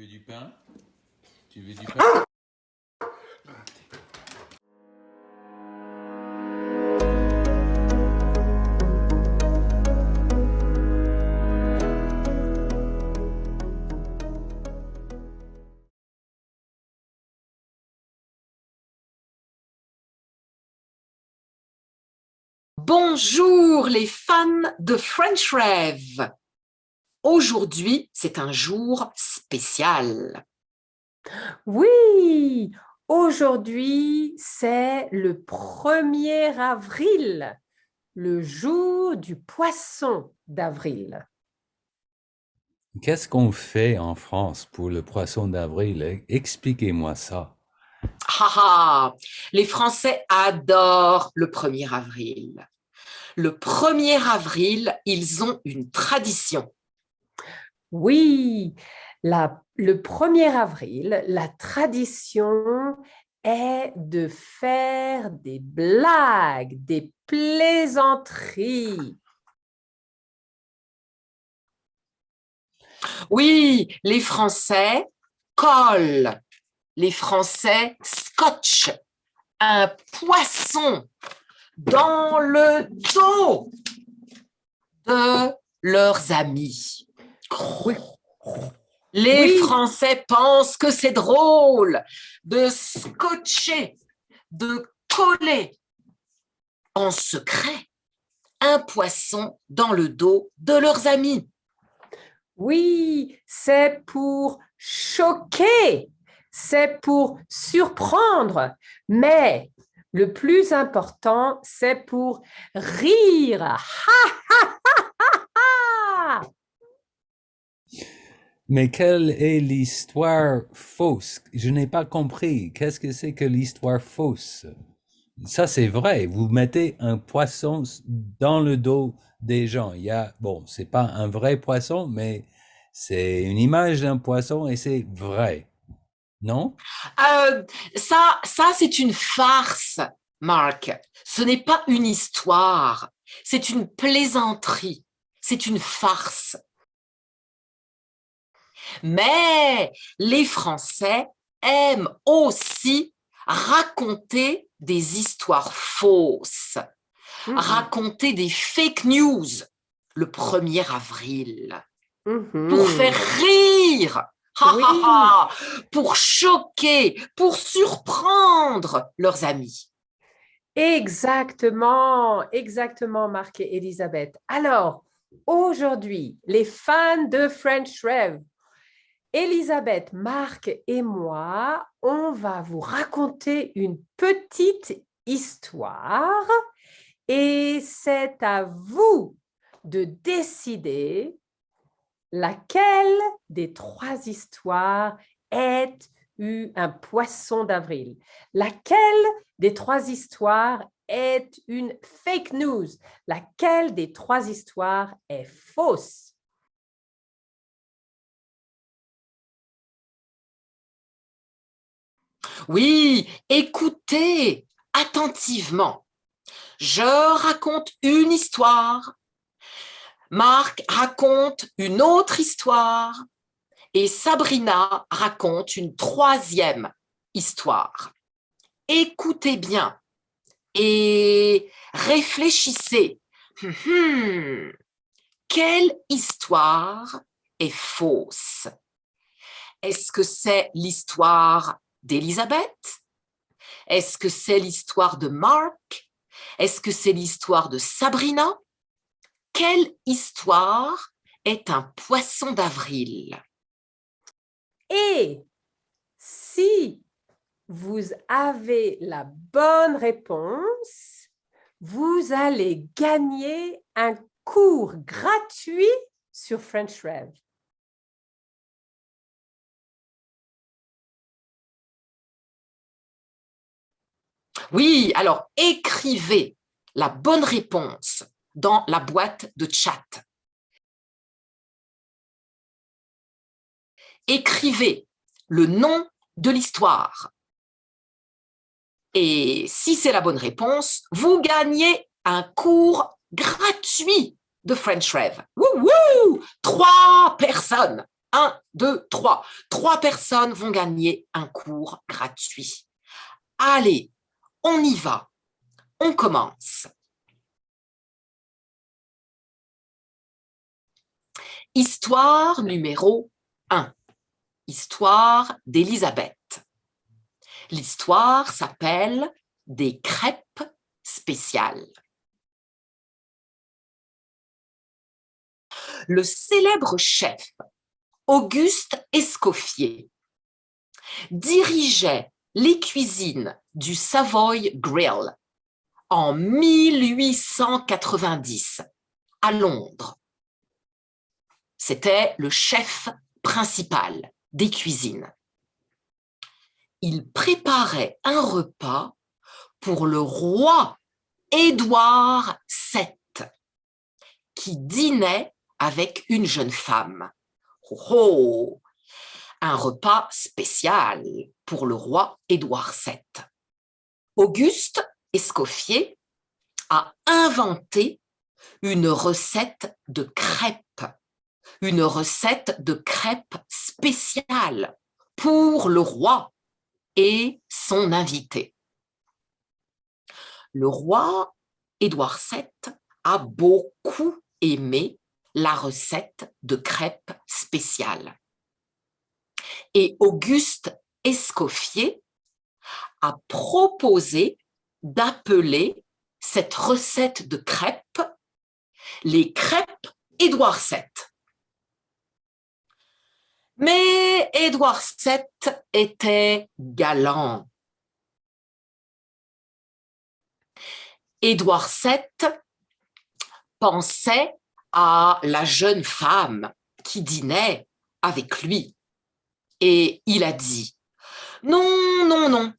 veux du pain? Tu veux du pain? Bonjour les fans de French Rêve. Aujourd'hui, c'est un jour spécial. Oui, aujourd'hui, c'est le 1er avril, le jour du poisson d'avril. Qu'est-ce qu'on fait en France pour le poisson d'avril? Expliquez-moi ça. Les Français adorent le 1er avril. Le 1er avril, ils ont une tradition. Oui, le 1er avril, la tradition est de faire des blagues, des plaisanteries. Oui, les Français collent, les Français scotchent un poisson dans le dos de leurs amis. Oui. Les Oui. Français pensent que c'est drôle de scotcher, de coller en secret un poisson dans le dos de leurs amis. Oui, c'est pour choquer, c'est pour surprendre, mais le plus important, c'est pour rire. Ha, ha, ha, ha, ha. Mais quelle est l'histoire fausse? Je n'ai pas compris. Qu'est-ce que c'est que l'histoire fausse? Ça, c'est vrai. Vous mettez un poisson dans le dos des gens. Bon, c'est pas un vrai poisson, mais c'est une image d'un poisson et c'est vrai. Non? Ça c'est une farce, Marc. Ce n'est pas une histoire. C'est une plaisanterie. C'est une farce. Mais les Français aiment aussi raconter des histoires fausses, raconter des fake news le 1er avril, pour faire rire, pour choquer, pour surprendre leurs amis. Exactement, exactement, Marc et Elisabeth. Alors, aujourd'hui, les fans de French Rêve, Elisabeth, Marc et moi, on va vous raconter une petite histoire et c'est à vous de décider laquelle des 3 histoires est un poisson d'avril. Laquelle des 3 histoires est une fake news? Laquelle des 3 histoires est fausse? Oui, écoutez attentivement. Je raconte une histoire, Marc raconte une autre histoire et Sabrina raconte une 3e histoire. Écoutez bien et réfléchissez. Quelle histoire est fausse? Est-ce que c'est l'histoire d'Elisabeth? Est-ce que c'est l'histoire de Marc? Est-ce que c'est l'histoire de Sabrina? Quelle histoire est un poisson d'avril? Et si vous avez la bonne réponse, vous allez gagner un cours gratuit sur French Rêve. Oui, alors écrivez la bonne réponse dans la boîte de chat. Écrivez le nom de l'histoire. Et si c'est la bonne réponse, vous gagnez un cours gratuit de French Rêve. Wouhou! 3 personnes. 1, 2, 3. 3 personnes vont gagner un cours gratuit. Allez, on y va. On commence. Histoire numéro 1. Histoire d'Élisabeth. L'histoire s'appelle « Des crêpes spéciales ». Le célèbre chef Auguste Escoffier dirigeait les cuisines du Savoy Grill en 1890 à Londres. C'était le chef principal des cuisines. Il préparait un repas pour le roi Édouard VII, qui dînait avec une jeune femme. Oh, un repas spécial pour le roi Édouard VII. Auguste Escoffier a inventé une recette de crêpes, spéciale pour le roi et son invité. Le roi Édouard VII a beaucoup aimé la recette de crêpes spéciale. Et Auguste Escoffier a proposé d'appeler cette recette de crêpes les crêpes Édouard VII. Mais Édouard VII était galant. Édouard VII pensait à la jeune femme qui dînait avec lui. Et il a dit « Non, non, non,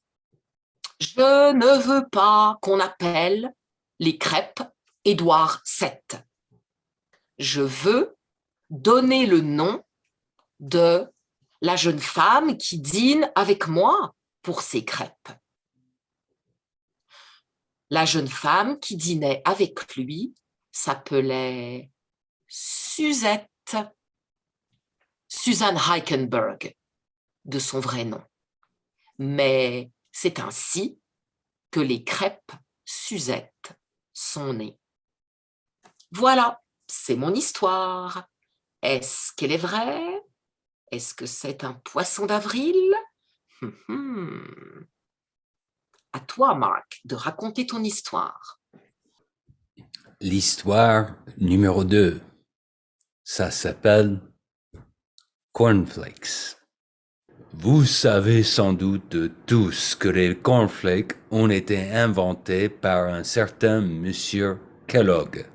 je ne veux pas qu'on appelle les crêpes Édouard VII. Je veux donner le nom de la jeune femme qui dîne avec moi pour ces crêpes. » La jeune femme qui dînait avec lui s'appelait Suzette, Suzanne Heikenberg, de son vrai nom. Mais c'est ainsi que les crêpes Suzette sont nées. Voilà, c'est mon histoire. Est-ce qu'elle est vraie? Est-ce que c'est un poisson d'avril? À toi, Marc, de raconter ton histoire. L'histoire numéro 2, ça s'appelle Cornflakes. Vous savez sans doute tous que les cornflakes ont été inventés par un certain monsieur Kellogg.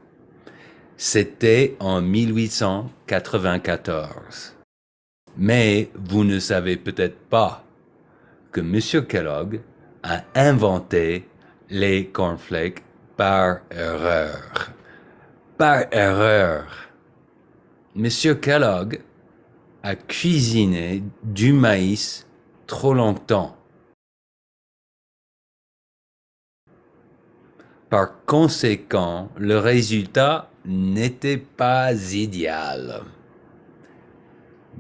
C'était en 1894. Mais vous ne savez peut-être pas que monsieur Kellogg a inventé les cornflakes par erreur. Par erreur. Monsieur Kellogg a cuisiné du maïs trop longtemps. Par conséquent, le résultat n'était pas idéal.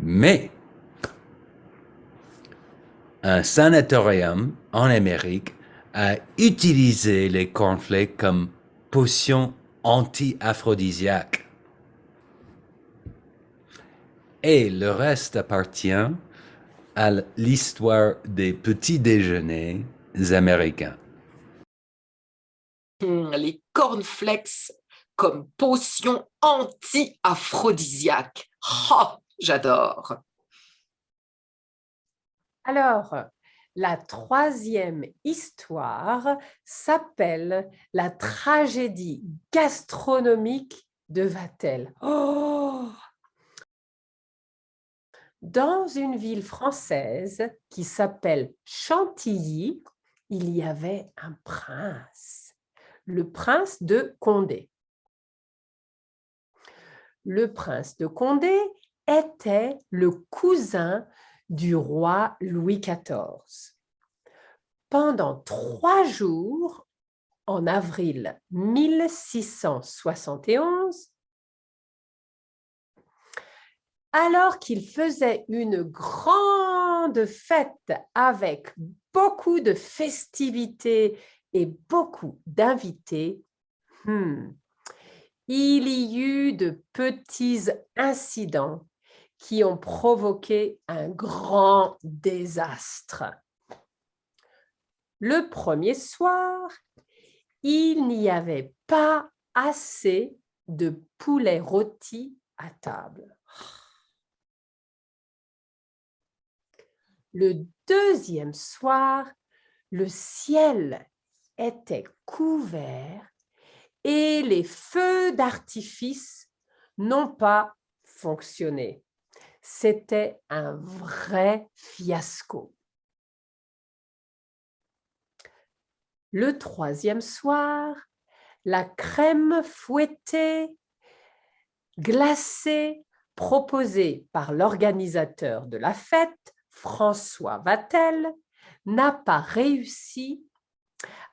Mais un sanatorium en Amérique a utilisé les cornflakes comme potion anti-aphrodisiaque. Et le reste appartient à l'histoire des petits déjeuners américains. Les cornflakes comme potion anti-aphrodisiaque. Oh, j'adore. Alors, la troisième histoire s'appelle la tragédie gastronomique de Vatel. Oh! Dans une ville française qui s'appelle Chantilly, il y avait un prince, le prince de Condé. Le prince de Condé était le cousin du roi Louis XIV. Pendant 3 jours, en avril 1671, Alors qu'il faisait une grande fête avec beaucoup de festivités et beaucoup d'invités, il y eut de petits incidents qui ont provoqué un grand désastre. Le premier soir, il n'y avait pas assez de poulet rôti à table. Le deuxième soir, le ciel était couvert et les feux d'artifice n'ont pas fonctionné. C'était un vrai fiasco. Le troisième soir, la crème fouettée, glacée, proposée par l'organisateur de la fête, François Vatel, n'a pas réussi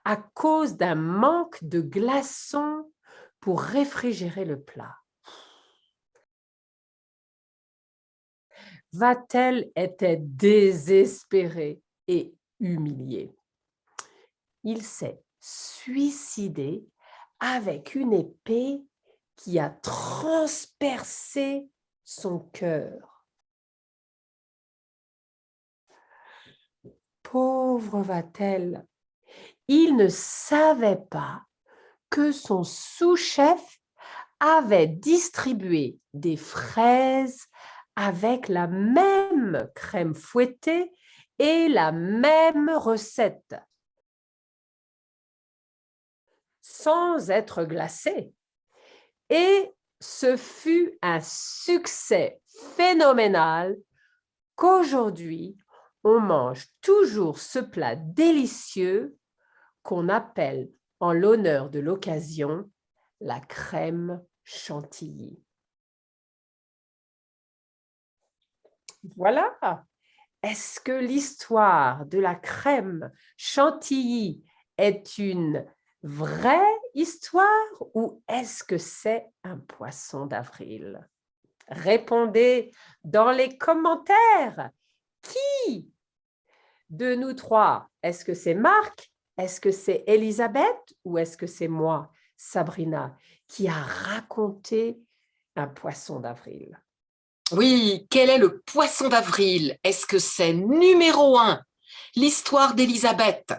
à cause d'un manque de glaçons pour réfrigérer le plat. Vatel était désespéré et humilié. Il s'est suicidé avec une épée qui a transpercé son cœur. Pauvre Vatel, il ne savait pas que son sous-chef avait distribué des fraises avec la même crème fouettée et la même recette, sans être glacées. Et ce fut un succès phénoménal qu'aujourd'hui, on mange toujours ce plat délicieux qu'on appelle, en l'honneur de l'occasion, la crème chantilly. Voilà. Est-ce que l'histoire de la crème chantilly est une vraie histoire ou est-ce que c'est un poisson d'avril? Répondez dans les commentaires. Qui de nous trois? Est-ce que c'est Marc? Est-ce que c'est Elisabeth? Ou est-ce que c'est moi, Sabrina, qui a raconté un poisson d'avril? Oui, quel est le poisson d'avril? Est-ce que c'est numéro 1, l'histoire d'Elisabeth,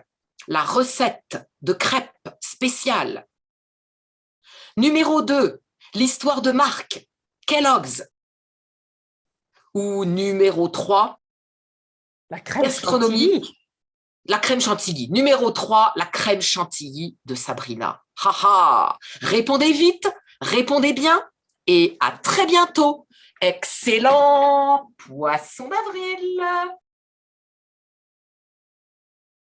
la recette de crêpes spéciale? Numéro 2, l'histoire de Marc, Kellogg's? Ou numéro 3, la crème gastronomique, chantilly. La crème chantilly. Numéro 3, la crème chantilly de Sabrina. Haha! Répondez vite, répondez bien et à très bientôt. Excellent poisson d'avril!